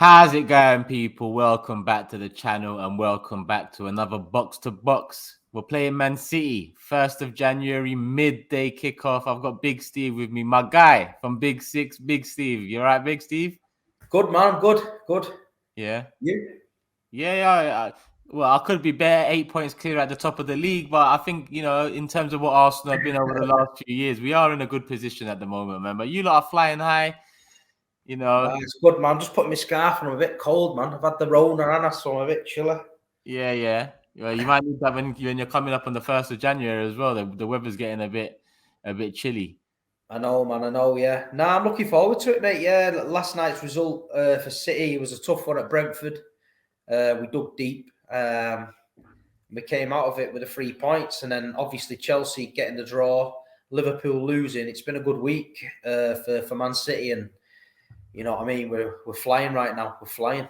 How's it going, people? Welcome back to the channel and welcome back to another Box to Box. We're playing Man City, 1st of January, midday kickoff. I've got Big Steve with me, my guy from Big Six, Big Steve. You all right, Big Steve? Good, man. Good. Yeah. You? Yeah. Well, I could be bare 8 points clear at the top of the league, but I think, in terms of what Arsenal have been over the last few years, we are in a good position at the moment, man. But you lot are flying high, you know. Nah, it's good, man. Just putting my scarf on. I'm a bit cold, man. I've had the Rona and so I'm a bit chilly. Yeah. Well, you might need that when you're coming up on the 1st of January as well. The weather's getting a bit chilly. I know, man. I know, yeah. Nah, I'm looking forward to it, mate. Yeah, last night's result for City was a tough one at Brentford. We dug deep. We came out of it with the 3 points, and then obviously Chelsea getting the draw, Liverpool losing. It's been a good week for Man City, and you know what I mean. We're flying right now. We're flying.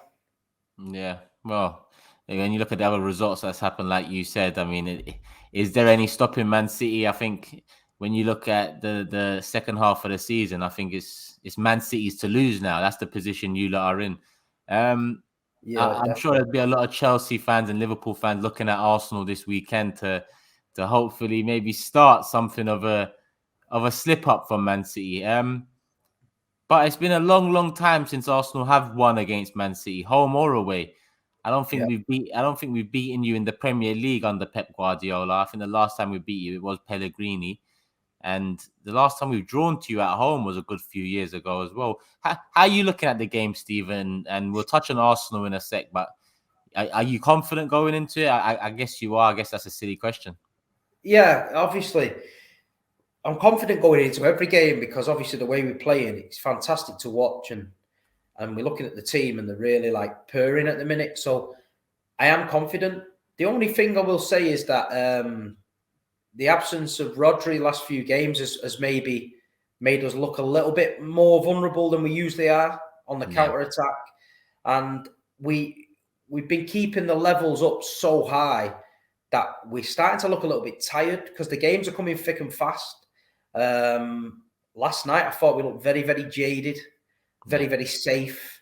Yeah. Well, when you look at the other results that's happened, like you said, I mean, is there any stopping Man City? I think when you look at the second half of the season, I think it's Man City's to lose now. That's the position you lot are in. Yeah, I'm sure definitely. there'll be a lot of Chelsea fans and Liverpool fans looking at Arsenal this weekend to hopefully maybe start something of a slip up from Man City. But it's been a long time since Arsenal have won against Man City, home or away. Yeah. I don't think we've beaten you in the Premier League under Pep Guardiola. I think the last time we beat you it was Pellegrini. And the last time we've drawn to you at home was a good few years ago as well. How are you looking at the game, Stephen? And we'll touch on Arsenal in a sec, but are you confident going into it? I guess you are. I guess that's a silly question. Yeah, obviously. I'm confident going into every game because obviously the way we're playing, it's fantastic to watch, and we're looking at the team and they're really like purring at the minute. So I am confident. The only thing I will say is that the absence of Rodri last few games has maybe made us look a little bit more vulnerable than we usually are on the Yeah. counter attack, and we've been keeping the levels up so high that we're starting to look a little bit tired because the games are coming thick and fast. Last night, I thought we looked very, very jaded, Yeah. very safe.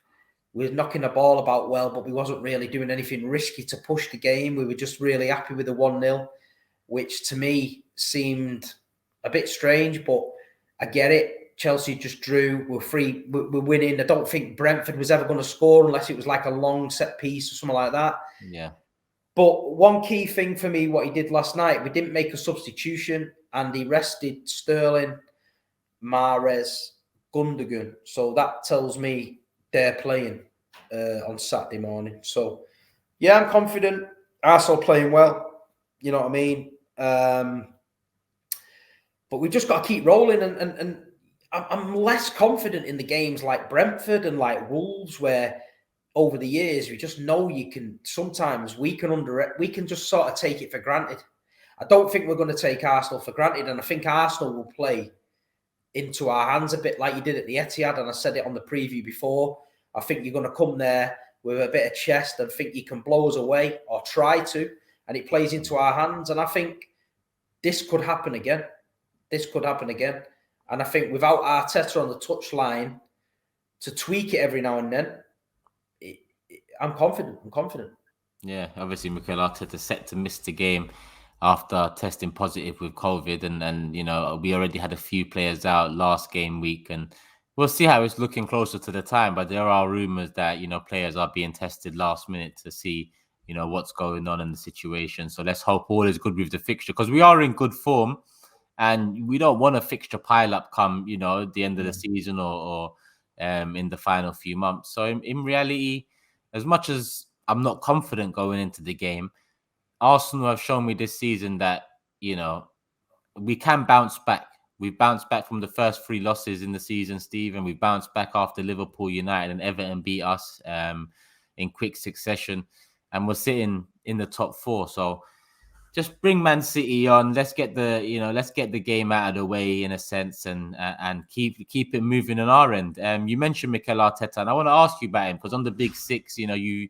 We were knocking the ball about well, but we wasn't really doing anything risky to push the game. We were just really happy with the 1-0, which to me seemed a bit strange, but I get it. Chelsea just drew. We're winning. I don't think Brentford was ever going to score unless it was like a long set piece or something like that. Yeah. But one key thing for me, what he did last night, we didn't make a substitution, and he rested Sterling, Mahrez, Gundogan. So that tells me they're playing on Saturday morning. So yeah, I'm confident. Arsenal playing well. You know what I mean? But we've just got to keep rolling, and I'm less confident in the games like Brentford and like Wolves, where over the years we just know you can sometimes we can just sort of take it for granted. I don't think we're going to take Arsenal for granted, and I think Arsenal will play into our hands a bit like you did at the Etihad, and I said it on the preview before. I think you're going to come there with a bit of chest and think you can blow us away or try to, and it plays into our hands. And I think this could happen again. And I think without Arteta on the touchline to tweak it every now and then, I'm confident. Yeah, obviously Mikel Arteta set to miss the game after testing positive with COVID, and we already had a few players out last game week, and we'll see how it's looking closer to the time. But there are rumors that players are being tested last minute to see what's going on in the situation. So let's hope all is good with the fixture because we are in good form, and we don't want a fixture pile up come at the end of the season or in the final few months. So in reality, as much as I'm not confident going into the game, Arsenal have shown me this season that, we can bounce back. We've bounced back from the first 3 losses in the season, Steve, and we bounced back after Liverpool, United, and Everton beat us in quick succession. And we're sitting in the top 4. So just bring Man City on. Let's get the game out of the way in a sense, and keep it moving on our end. You mentioned Mikel Arteta, and I want to ask you about him because on the Big Six, you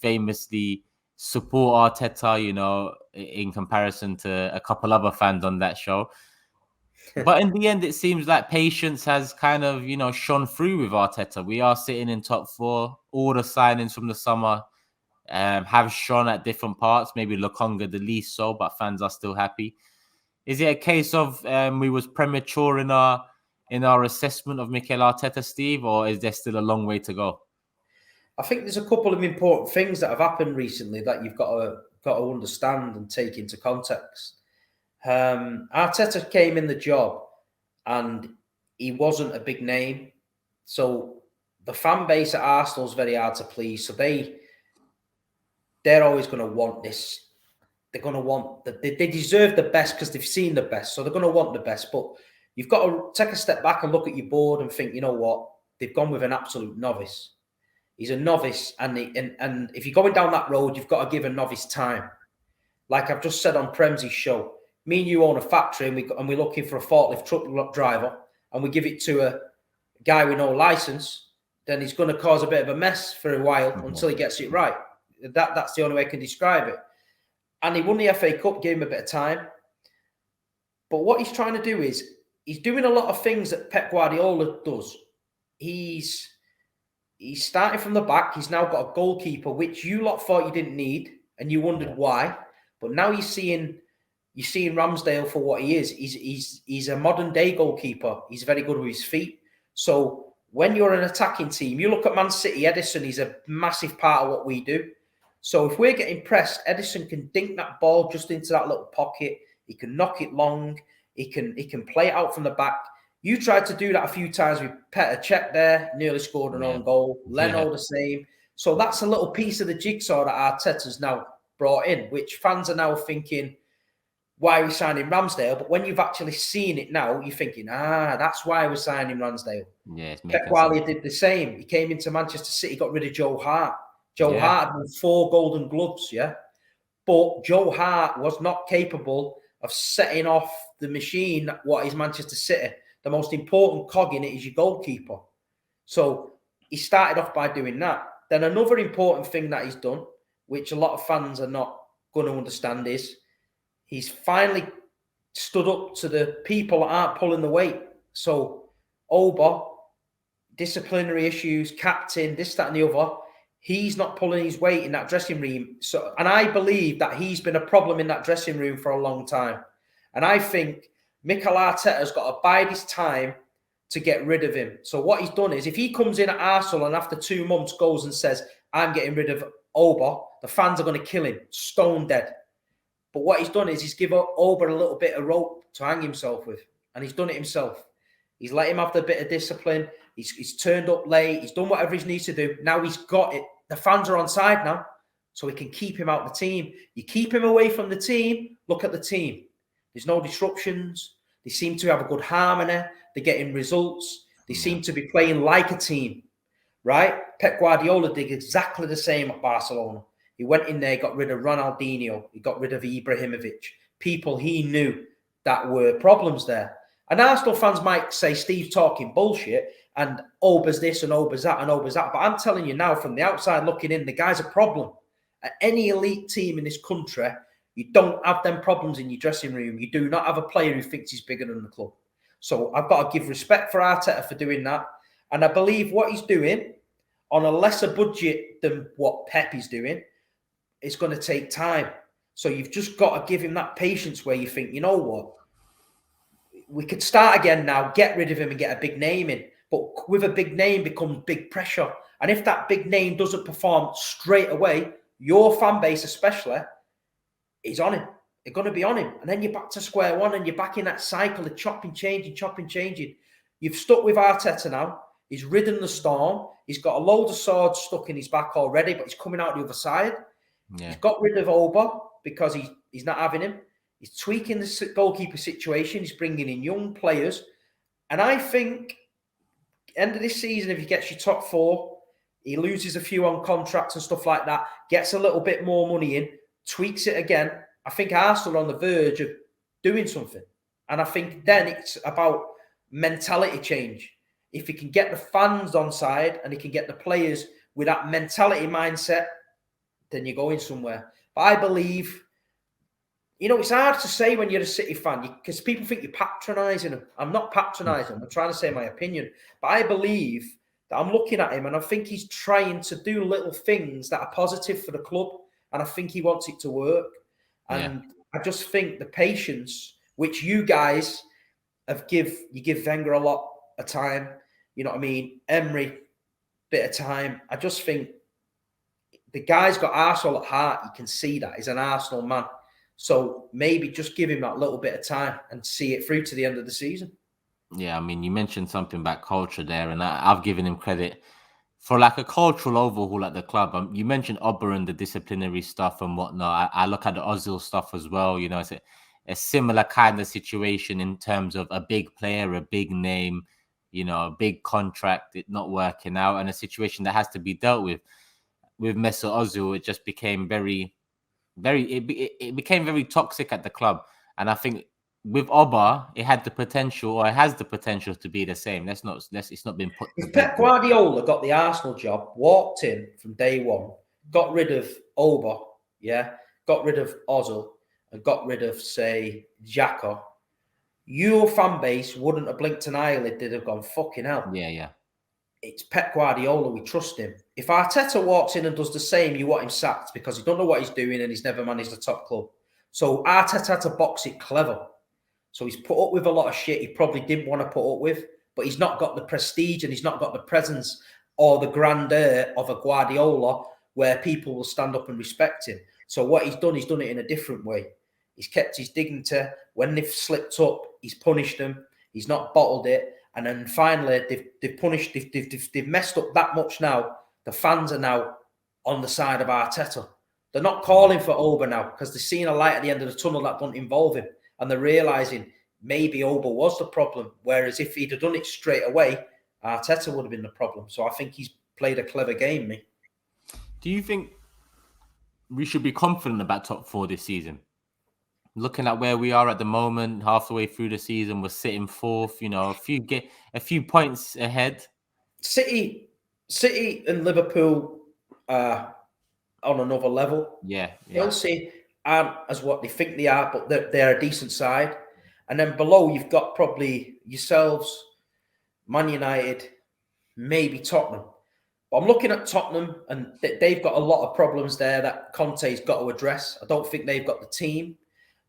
famously support Arteta, in comparison to a couple other fans on that show. But in the end, it seems like patience has kind of, shone through with Arteta. We are sitting in top four. All the signings from the summer have shone at different parts. Maybe Lokonga the least so, but fans are still happy. Is it a case of we was premature in our assessment of Mikel Arteta, Steve, or is there still a long way to go? I think there's a couple of important things that have happened recently that you've got to understand and take into context. Arteta came in the job and he wasn't a big name, so the fan base at Arsenal is very hard to please. So they're always going to want this. They're going to want they deserve the best because they've seen the best, so they're going to want the best. But you've got to take a step back and look at your board and think, you know what, they've gone with an absolute novice. He's a novice, and if you're going down that road, you've got to give a novice time. Like I've just said on Premsy's show, me and you own a factory, and we're looking for a forklift truck driver, and we give it to a guy with no license, then he's going to cause a bit of a mess for a while until he gets it right. That's the only way I can describe it. And he won the FA Cup, gave him a bit of time. But what he's trying to do is he's doing a lot of things that Pep Guardiola does. He's starting from the back. He's now got a goalkeeper, which you lot thought you didn't need, and you wondered why. But now you're seeing Ramsdale for what he is. He's a modern day goalkeeper. He's very good with his feet. So when you're an attacking team, you look at Man City, Edison is a massive part of what we do. So if we're getting pressed, Edison can dink that ball just into that little pocket. He can knock it long. He can play it out from the back. You tried to do that a few times with Petr Cech there, nearly scored an own goal. Leno the same. So that's a little piece of the jigsaw that Arteta's now brought in, which fans are now thinking, why are we signing Ramsdale? But when you've actually seen it now, you're thinking, that's why we're signing Ramsdale. Yeah, Pep Guardiola did the same. He came into Manchester City, got rid of Joe Hart. Joe Hart had won 4 Golden Gloves, but Joe Hart was not capable of setting off the machine what is Manchester City. The most important cog in it is your goalkeeper. So he started off by doing that. Then another important thing that he's done, which a lot of fans are not going to understand, is he's finally stood up to the people that aren't pulling the weight. So Oba, disciplinary issues, captain, this, that, and the other. He's not pulling his weight in that dressing room. So, and I believe that he's been a problem in that dressing room for a long time. And I think Mikel Arteta's got to bide his time to get rid of him. So what he's done is, if he comes in at Arsenal and after 2 months goes and says, I'm getting rid of Oba, the fans are going to kill him, stone dead. But what he's done is he's given Oba a little bit of rope to hang himself with. And he's done it himself. He's let him have the bit of discipline. He's turned up late. He's done whatever he needs to do. Now he's got it. The fans are on side now, so we can keep him out of the team. You keep him away from the team, look at the team. There's no disruptions. They seem to have a good harmony. They're getting results. They seem to be playing like a team, right? Pep Guardiola did exactly the same at Barcelona. He went in there, got rid of Ronaldinho. He got rid of Ibrahimovic. People he knew that were problems there. And Arsenal fans might say, Steve's talking bullshit, and Oba's this and Oba's that and Oba's that. But I'm telling you now, from the outside looking in, the guy's a problem. At any elite team in this country, you don't have them problems in your dressing room. You do not have a player who thinks he's bigger than the club. So I've got to give respect for Arteta for doing that. And I believe what he's doing on a lesser budget than what Pep is doing, it's going to take time. So you've just got to give him that patience where you think, you know what? We could start again now, get rid of him and get a big name in. But with a big name becomes big pressure. And if that big name doesn't perform straight away, your fan base especially is on him. They're going to be on him. And then you're back to square one and you're back in that cycle of chopping, changing. You've stuck with Arteta now. He's ridden the storm. He's got a load of swords stuck in his back already, but he's coming out the other side. Yeah. He's got rid of Oba because he's not having him. He's tweaking the goalkeeper situation. He's bringing in young players. And I think end of this season, if he gets you top 4, he loses a few on contracts and stuff like that, gets a little bit more money in, tweaks it again. I think Arsenal are on the verge of doing something. And I think then it's about mentality change. If he can get the fans on side and he can get the players with that mentality mindset, then you're going somewhere. But I believe You know, it's hard to say when you're a City fan because people think you're patronising them. I'm not patronising them. I'm trying to say my opinion. But I believe that I'm looking at him and I think he's trying to do little things that are positive for the club. And I think he wants it to work. And I just think the patience, which you guys you give Wenger a lot of time. You know what I mean? Emery, bit of time. I just think the guy's got Arsenal at heart. You can see that. He's an Arsenal man. So maybe just give him that little bit of time and see it through to the end of the season. Yeah, I mean, you mentioned something about culture there, and I've given him credit for like a cultural overhaul at the club. You mentioned Ober and the disciplinary stuff and whatnot. I look at the Ozil stuff as well. You know, it's a similar kind of situation in terms of a big player, a big name, you know, a big contract, it not working out, and a situation that has to be dealt with. With Mesut Ozil, it just became it became very toxic at the club. And I think with Oba, it had the potential, or it has the potential to be the same. It's not been put to If bed Pep yet. Guardiola got the Arsenal job, walked in from day one, got rid of Oba, got rid of Ozil, and got rid of, say, Xhaka, your fan base wouldn't have blinked an eyelid. They'd have gone, fucking hell. Yeah. It's Pep Guardiola. We trust him. If Arteta walks in and does the same, you want him sacked because he don't know what he's doing and he's never managed a top club. So Arteta had to box it clever. So he's put up with a lot of shit he probably didn't want to put up with, but he's not got the prestige and he's not got the presence or the grandeur of a Guardiola where people will stand up and respect him. So what he's done it in a different way. He's kept his dignity. When they've slipped up, he's punished them. He's not bottled it. And then finally, they've messed up that much now. The fans are now on the side of Arteta. They're not calling for Oba now because they're seeing a light at the end of the tunnel that don't involve him. And they're realising maybe Oba was the problem. Whereas if he'd have done it straight away, Arteta would have been the problem. So I think he's played a clever game, me. Do you think we should be confident about top four this season? Looking at where we are at the moment, half the way through the season, we're sitting fourth. You know, a few points ahead. City and Liverpool are on another level. Yeah. Chelsea aren't as what they think they are, but they're a decent side. And then below, you've got probably yourselves, Man United, maybe Tottenham. But I'm looking at Tottenham, and they've got a lot of problems there that Conte's got to address. I don't think they've got the team.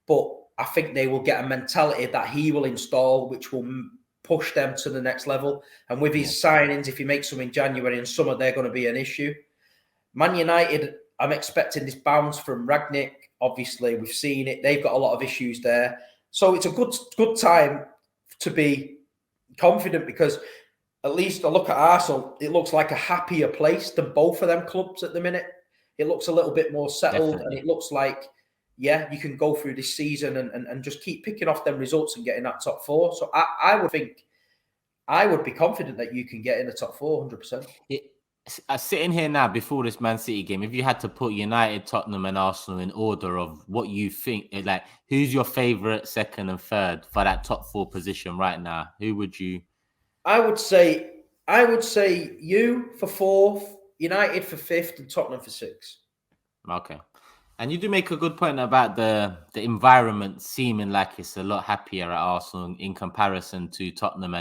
But I think they will get a mentality that he will install, which will push them to the next level. And with his signings, if he makes some in January and summer, they're going to be an issue. Man United, I'm expecting this bounce from Rangnick. Obviously, we've seen it. They've got a lot of issues there. So it's a good time to be confident because at least I look at Arsenal, it looks like a happier place than both of them clubs at the minute. It looks a little bit more settled. Definitely. And it looks like you can go through this season and just keep picking off them results and getting that top four. So I would be confident that you can get in the top four, 100%. Sitting here now before this Man City game, if you had to put United, Tottenham and Arsenal in order of what you think, like who's your favourite second and third for that top four position right now, who would you? I would say you for fourth, United for fifth and Tottenham for sixth. Okay. And you do make a good point about the environment seeming like it's a lot happier at Arsenal in comparison to Tottenham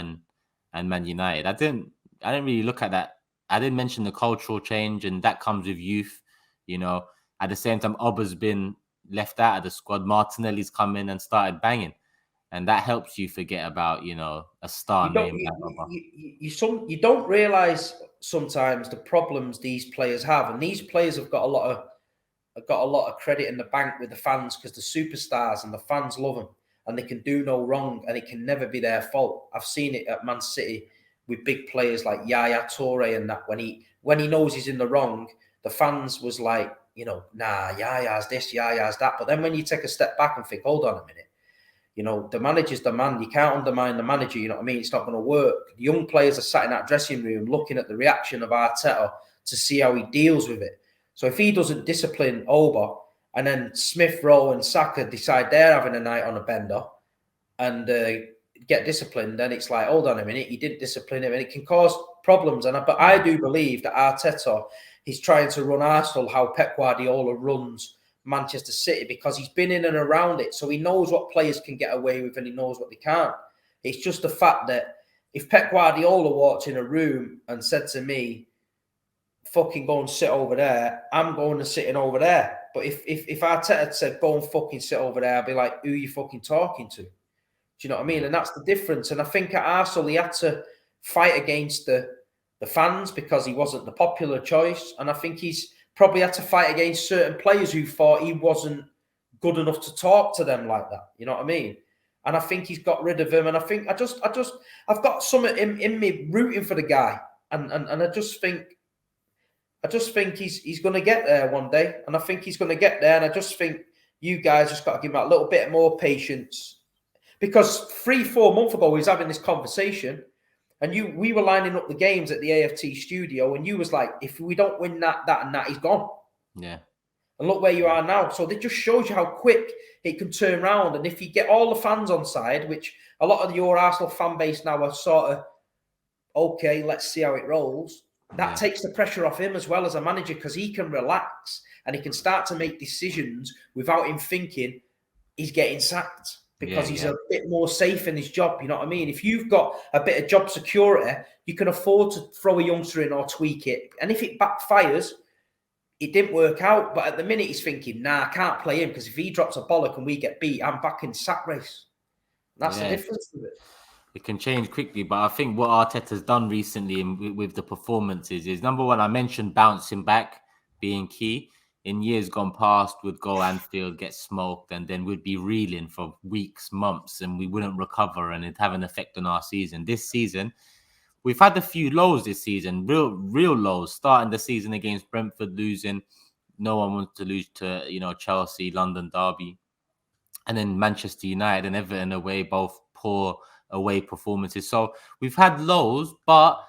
and Man United. I didn't really look at that. I didn't mention the cultural change, and that comes with youth. You know, at the same time, Oba's been left out of the squad. Martinelli's come in and started banging, and that helps you forget about, you know, a star name like Oba. You don't realise sometimes the problems these players have, and these players have got a lot of credit in the bank with the fans because they're superstars and the fans love them and they can do no wrong and it can never be their fault. I've seen it at Man City with big players like Yaya Toure and that when he knows he's in the wrong, the fans was like, you know, nah, Yaya's this, Yaya's that. But then when you take a step back and think, hold on a minute, you know, the manager's the man. You can't undermine the manager. You know what I mean? It's not going to work. The young players are sat in that dressing room looking at the reaction of Arteta to see how he deals with it. So if he doesn't discipline Oba and then Smith Rowe and Saka decide they're having a night on a bender and get disciplined, then it's like, hold on a minute, he didn't discipline him and it can cause problems. But I do believe that Arteta is trying to run Arsenal how Pep Guardiola runs Manchester City because he's been in and around it. So he knows what players can get away with and he knows what they can't. It's just the fact that if Pep Guardiola walked in a room and said to me, fucking go and sit over there, I'm going and sitting over there. But if Arteta said, go and fucking sit over there, I'd be like, who are you fucking talking to? Do you know what I mean? And that's the difference. And I think at Arsenal, he had to fight against the fans because he wasn't the popular choice. And I think he's probably had to fight against certain players who thought he wasn't good enough to talk to them like that. You know what I mean? And I think he's got rid of him. And I think I've got something in me rooting for the guy. And I just think he's going to get there one day. And I think he's going to get there. And I just think you guys just got to give him a little bit more patience. Because 3-4 months ago, we was having this conversation and we were lining up the games at the AFT studio and you was like, if we don't win that, and that, he's gone. Yeah. And look where you are now. So it just shows you how quick it can turn around. And if you get all the fans on side, which a lot of your Arsenal fan base now are sort of, okay, let's see how it rolls. That takes the pressure off him as well as a manager because he can relax and he can start to make decisions without him thinking he's getting sacked. Because he's a bit more safe in his job, you know what I mean? If you've got a bit of job security, you can afford to throw a youngster in or tweak it. And if it backfires, it didn't work out. But at the minute, he's thinking, nah, I can't play him because if he drops a bollock and we get beat, I'm back in sack race. That's the difference with it. It can change quickly, but I think what Arteta's done recently with the performances is, number one, I mentioned bouncing back being key. In years gone past, would go Anfield, get smoked, and then we'd be reeling for weeks, months, and we wouldn't recover, and it'd have an effect on our season. This season, we've had a few lows this season, real lows. Starting the season against Brentford, losing. No one wants to lose to, Chelsea, London Derby, and then Manchester United and Everton away, both poor away performances. So we've had lows, but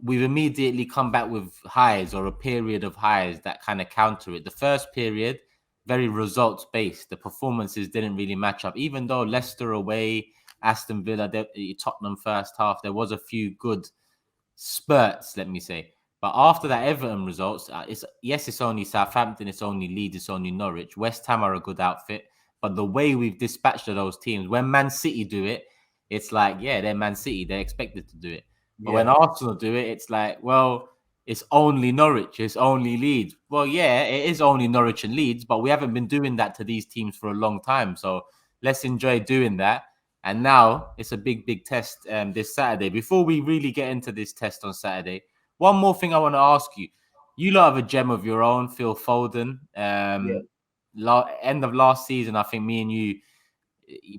we've immediately come back with highs or a period of highs that kind of counter it. The first period, very results based. The performances didn't really match up, even though Leicester away, Aston Villa, Tottenham first half, there was a few good spurts, let me say. But after that Everton results, it's only Southampton, it's only Leeds, it's only Norwich. West Ham are a good outfit. But the way we've dispatched those teams, when Man City do it, it's like, they're Man City. They're expected to do it. But when Arsenal do it, it's like, well, it's only Norwich, it's only Leeds. Well, it is only Norwich and Leeds, but we haven't been doing that to these teams for a long time. So let's enjoy doing that. And now it's a big test this Saturday. Before we really get into this test on Saturday, one more thing I want to ask you. You lot have a gem of your own, Phil Foden. End of last season, I think me and you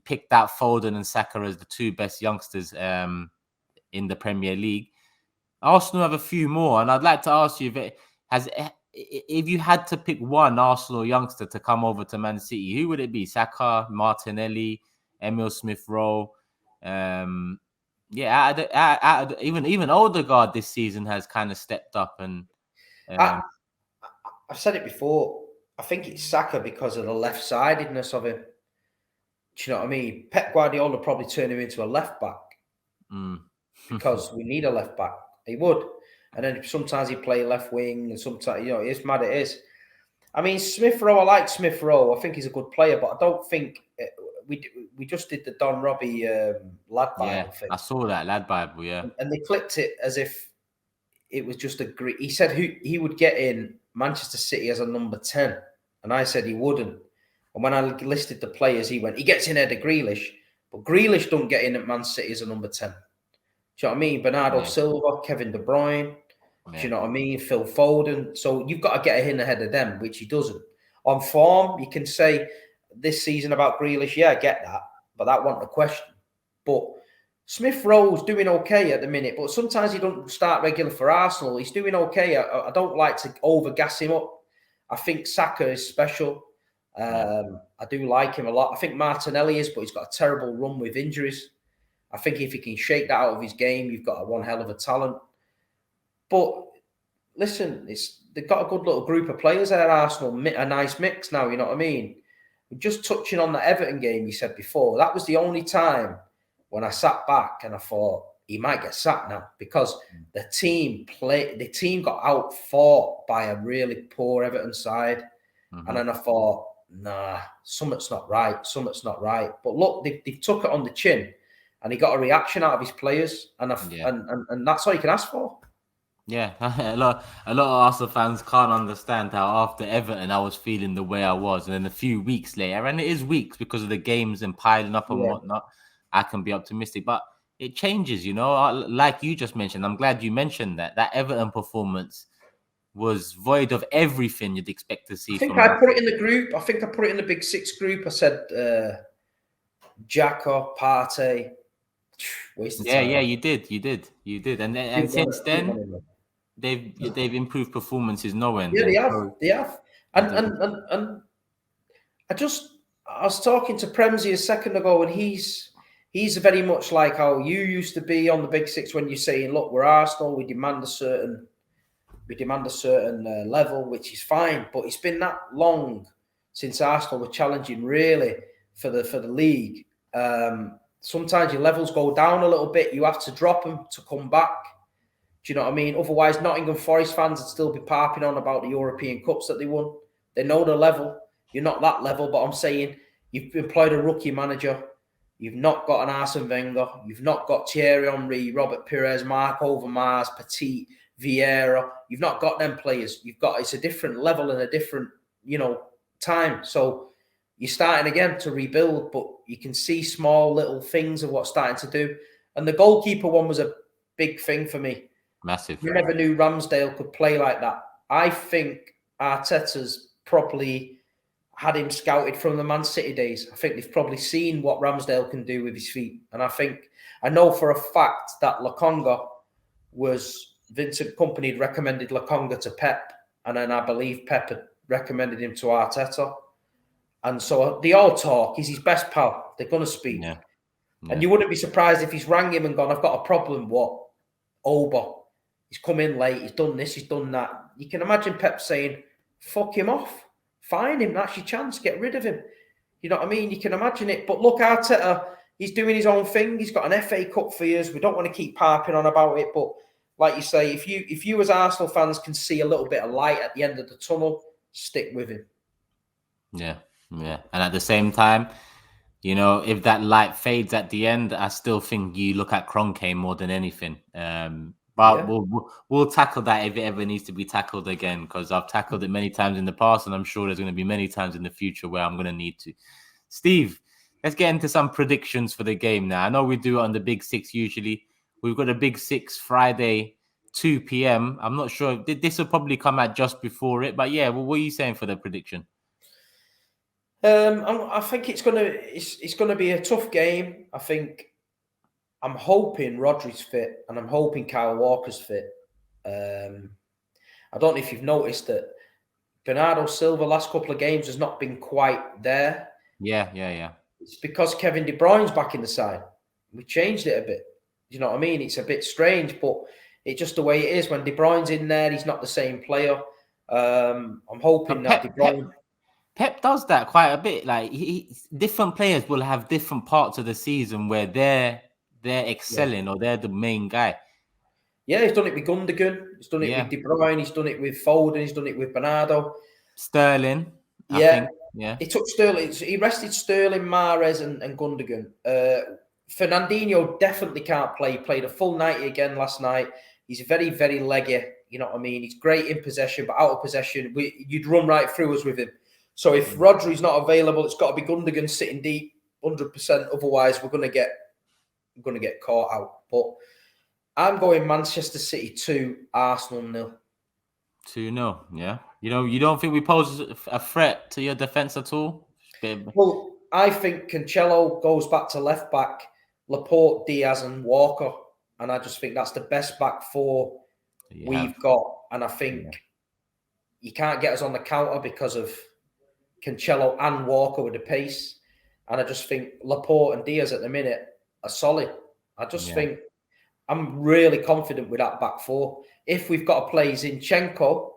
picked out Foden and Saka as the two best youngsters in the Premier League. Arsenal have a few more, and I'd like to ask you if you had to pick one Arsenal youngster to come over to Man City, who would it be? Saka, Martinelli, Emil Smith-Rowe. Even Odegaard this season has kind of stepped up. And I've said it before. I think it's Saka because of the left-sidedness of him. Do you know what I mean? Pep Guardiola probably turn him into a left back because we need a left back. He would, and then sometimes he play left wing, and sometimes it's mad. It is. I mean, Smith-Rowe. I like Smith-Rowe. I think he's a good player, but I don't think we just did the Don Robbie Lad Bible thing. I saw that Lad Bible, and they clipped it as if it was just a great. He said he would get in Manchester City as a number 10, and I said he wouldn't. And when I listed the players, he went, he gets in ahead of Grealish, but Grealish don't get in at Man City as a number 10. Do you know what I mean? Bernardo Silva, Kevin De Bruyne, do you know what I mean? Phil Foden. So you've got to get in ahead of them, which he doesn't. On form, you can say this season about Grealish, I get that, but that wasn't the question. But Smith-Rowe's doing okay at the minute, but sometimes he don't start regular for Arsenal. He's doing okay. I don't like to over-gas him up. I think Saka is special. I do like him a lot. I think Martinelli is, but he's got a terrible run with injuries. I think if he can shake that out of his game, you've got one hell of a talent. But listen, they've got a good little group of players there at Arsenal, a nice mix now, you know what I mean? Just touching on the Everton game you said before, that was the only time when I sat back and I thought, he might get sacked now because the team got out-fought by a really poor Everton side. And then I thought, nah, something's not right. Something's not right. But look, they took it on the chin, and he got a reaction out of his players, and that's all you can ask for. Yeah, a lot of Arsenal fans can't understand how after Everton I was feeling the way I was, and then a few weeks later, and it is weeks because of the games and piling up and whatnot, I can be optimistic. But it changes, like you just mentioned. I'm glad you mentioned that Everton performance was void of everything you'd expect to see I think from I us. put it in the group. I think I put it in the Big Six group. I said Xhaka, Partey, waste of time. Yeah, you did, and since then they've improved performances no end. Yeah, And they have. And I was talking to Premsy a second ago, and he's very much like how you used to be on the Big Six when you're saying, look, we're Arsenal, we demand a certain level, which is fine. But it's been that long since Arsenal were challenging really for the league. Sometimes your levels go down a little bit. You have to drop them to come back. Do you know what I mean? Otherwise, Nottingham Forest fans would still be harping on about the European Cups that they won. They know the level. You're not that level, but I'm saying you've employed a rookie manager. You've not got an Arsene Wenger. You've not got Thierry Henry, Robert Pires, Marc Overmars, Petit, Vieira. You've not got them players. It's a different level and a different, time. So you're starting again to rebuild, but you can see small little things of what's starting to do. And the goalkeeper one was a big thing for me. massive. You never knew Ramsdale could play like that. I think Arteta's probably had him scouted from the Man City days. I think they've probably seen what Ramsdale can do with his feet. And I know for a fact that Lokonga Vincent Kompany had recommended Lokonga to Pep. And then I believe Pep had recommended him to Arteta. And so they all talk. He's his best pal. They're going to speak. Yeah. And you wouldn't be surprised if he's rang him and gone, I've got a problem. What? Oba. He's come in late. He's done this. He's done that. You can imagine Pep saying, fuck him off. Fine him. That's your chance. Get rid of him. You know what I mean? You can imagine it. But look, Arteta, he's doing his own thing. He's got an FA Cup for years. We don't want to keep harping on about it. But like you say, if you as Arsenal fans can see a little bit of light at the end of the tunnel, stick with him. Yeah. And at the same time, if that light fades at the end, I still think you look at Kroenke more than anything. But we'll tackle that if it ever needs to be tackled again, because I've tackled it many times in the past, and I'm sure there's going to be many times in the future where I'm going to need to. Steve, let's get into some predictions for the game now. I know we do it on the Big Six usually. We've got a Big Six Friday, 2 p.m. I'm not sure. This will probably come out just before it, but yeah, what are you saying for the prediction? I think it's gonna be a tough game. I'm hoping Rodri's fit, and I'm hoping Kyle Walker's fit. I don't know if you've noticed that Bernardo Silva last couple of games has not been quite there. Yeah. It's because Kevin De Bruyne's back in the side. We changed it a bit. You know what I mean? It's a bit strange, but it's just the way it is. When De Bruyne's in there, he's not the same player. I'm hoping that De Bruyne... Pep does that quite a bit. Like different players will have different parts of the season where they're excelling or they're the main guy. Yeah, he's done it with Gundogan. He's done it with De Bruyne. He's done it with Foden. He's done it with Bernardo. Sterling. I think. Yeah. He took Sterling. He rested Sterling, Mahrez, and Gundogan. Fernandinho definitely can't play. He played a full 90 again last night. He's very, very leggy. You know what I mean? He's great in possession, but out of possession, you'd run right through us with him. So if Rodri's not available, it's got to be Gundogan sitting deep, 100%. Otherwise, we're going to get caught out. But I'm going Manchester City 2, Arsenal 0. 2-0, yeah. You don't think we pose a threat to your defense at all? Well, I think Cancelo goes back to left back, Laporte, Diaz, and Walker, and I just think that's the best back four we've got. And I think you can't get us on the counter because of Cancelo and Walker with the pace. And I just think Laporte and Diaz at the minute are solid. I just think I'm really confident with that back four. If we've got to play Zinchenko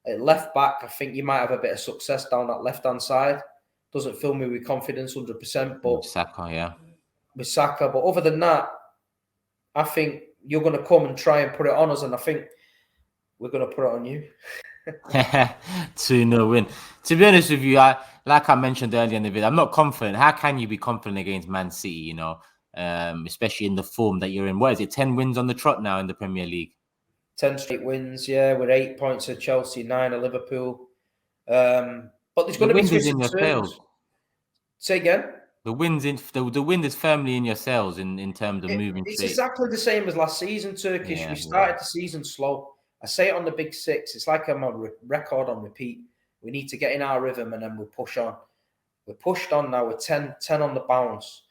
at left back, I think you might have a bit of success down that left-hand side. Doesn't fill me with confidence 100%. But with Saka. But other than that, I think you're going to come and try and put it on us, and I think we're going to put it on you. 2-0 win. To be honest with you, like I mentioned earlier in the video, I'm not confident. How can you be confident against Man City, especially in the form that you're in? What is it, 10 wins on the trot now in the Premier League? 10 straight wins, yeah. We're 8 points of Chelsea, 9 of Liverpool. But there's The going to be wind is twists in and your sails. turns. Say again? The wind is firmly in your sails in terms of moving It's straight. exactly the same as last season, Turkish. Yeah, We started the season slow. I say it on the Big Six. It's like I'm on record on repeat. We need to get in our rhythm and then we'll push on. We're pushed on now. We're 10 on the bounce.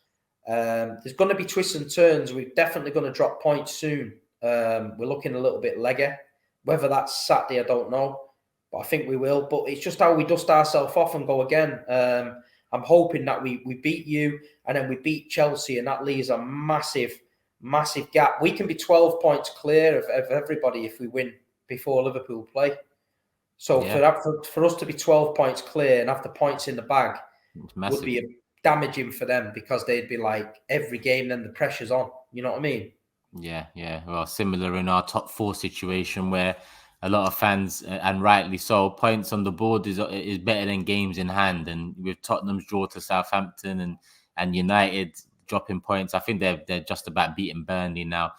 There's going to be twists and turns. We're definitely going to drop points soon. We're looking a little bit leggy. Whether that's Saturday, I don't know. But I think we will. But it's just how we dust ourselves off and go again. I'm hoping that we beat you and then we beat Chelsea, and that leaves a massive gap. We can be 12 points clear of everybody if we win before Liverpool play. So for us to be 12 points clear and have the points in the bag would be damaging for them, because they'd be like every game, then the pressure's on. You know what I mean? Yeah. Well, similar in our top 4 situation where a lot of fans, and rightly so, points on the board is better than games in hand. And with Tottenham's draw to Southampton and United dropping points, I think they're just about beating Burnley now.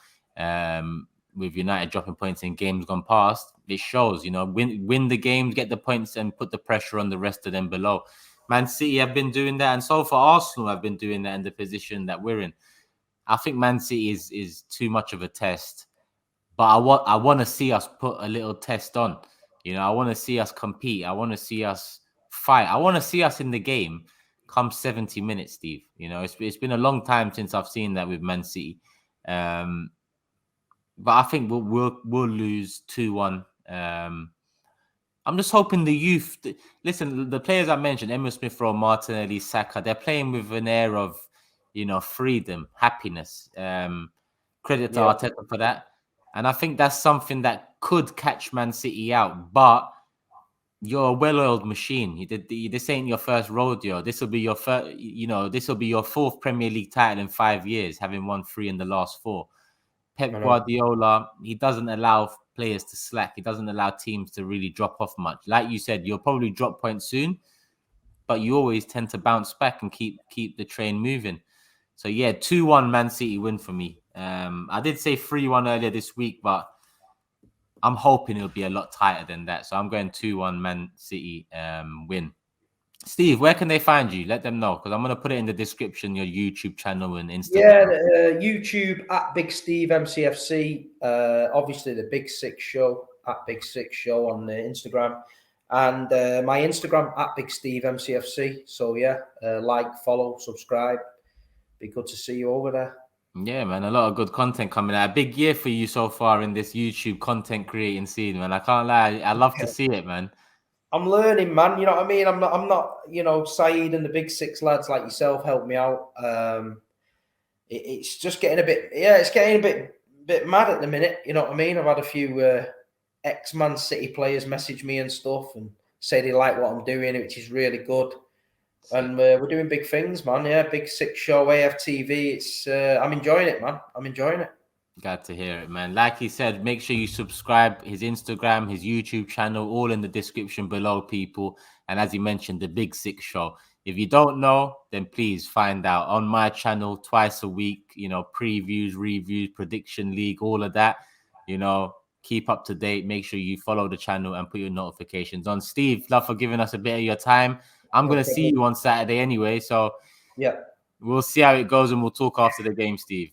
With United dropping points in games gone past, it shows. Win the games, get the points, and put the pressure on the rest of them below. Man City have been doing that, and so far Arsenal have been doing that in the position that we're in. I think Man City is too much of a test. But I want to see us put a little test on. I want to see us compete. I want to see us fight. I want to see us in the game come 70 minutes, Steve. It's been a long time since I've seen that with Man City. But I think we'll lose 2-1. I'm just hoping the youth. Listen, the players I mentioned, Emma Smith-Rowe, Martinelli, Saka, they're playing with an air of, freedom, happiness. Credit to Arteta for that. And I think that's something that could catch Man City out. But you're a well-oiled machine. This ain't your first rodeo. This will be your first. This will be your 4th Premier League title in 5 years, having won 3 in the last 4. Pep Guardiola, he doesn't allow players to slack. He doesn't allow teams to really drop off much. Like you said, you'll probably drop points soon, but you always tend to bounce back and keep the train moving. So yeah, 2-1 Man City win for me. I did say 3-1 earlier this week, but I'm hoping it'll be a lot tighter than that. So I'm going 2-1 Man City win. Steve, where can they find you? Let them know, because I'm going to put it in the description, your YouTube channel and Instagram. Yeah, YouTube at Big Steve MCFC. Obviously, the Big Six Show at Big Six Show on Instagram. And my Instagram at Big Steve MCFC. So yeah, like, follow, subscribe. Be good to see you over there. Yeah, man, a lot of good content coming out. A big year for you so far in this YouTube content creating scene, man. I can't lie, I love to see it, man. I'm learning, man. You know what I mean? I'm not, Saeed and the Big Six lads like yourself help me out. It's just getting it's getting a bit mad at the minute. You know what I mean? I've had a few ex-Man City players message me and stuff and say they like what I'm doing, which is really good. And we're doing big things, man. Yeah, Big Six Show, AFTV. It's I'm enjoying it, man. I'm enjoying it. Glad to hear it, man. Like he said, make sure you subscribe. His Instagram, his YouTube channel, all in the description below, people. And as he mentioned, the Big Six Show. If you don't know, then please find out on my channel twice a week. Previews, reviews, prediction league, all of that. Keep up to date. Make sure you follow the channel and put your notifications on. Steve, love for giving us a bit of your time. I'm going to see you on Saturday anyway. So yeah, we'll see how it goes and we'll talk after the game, Steve.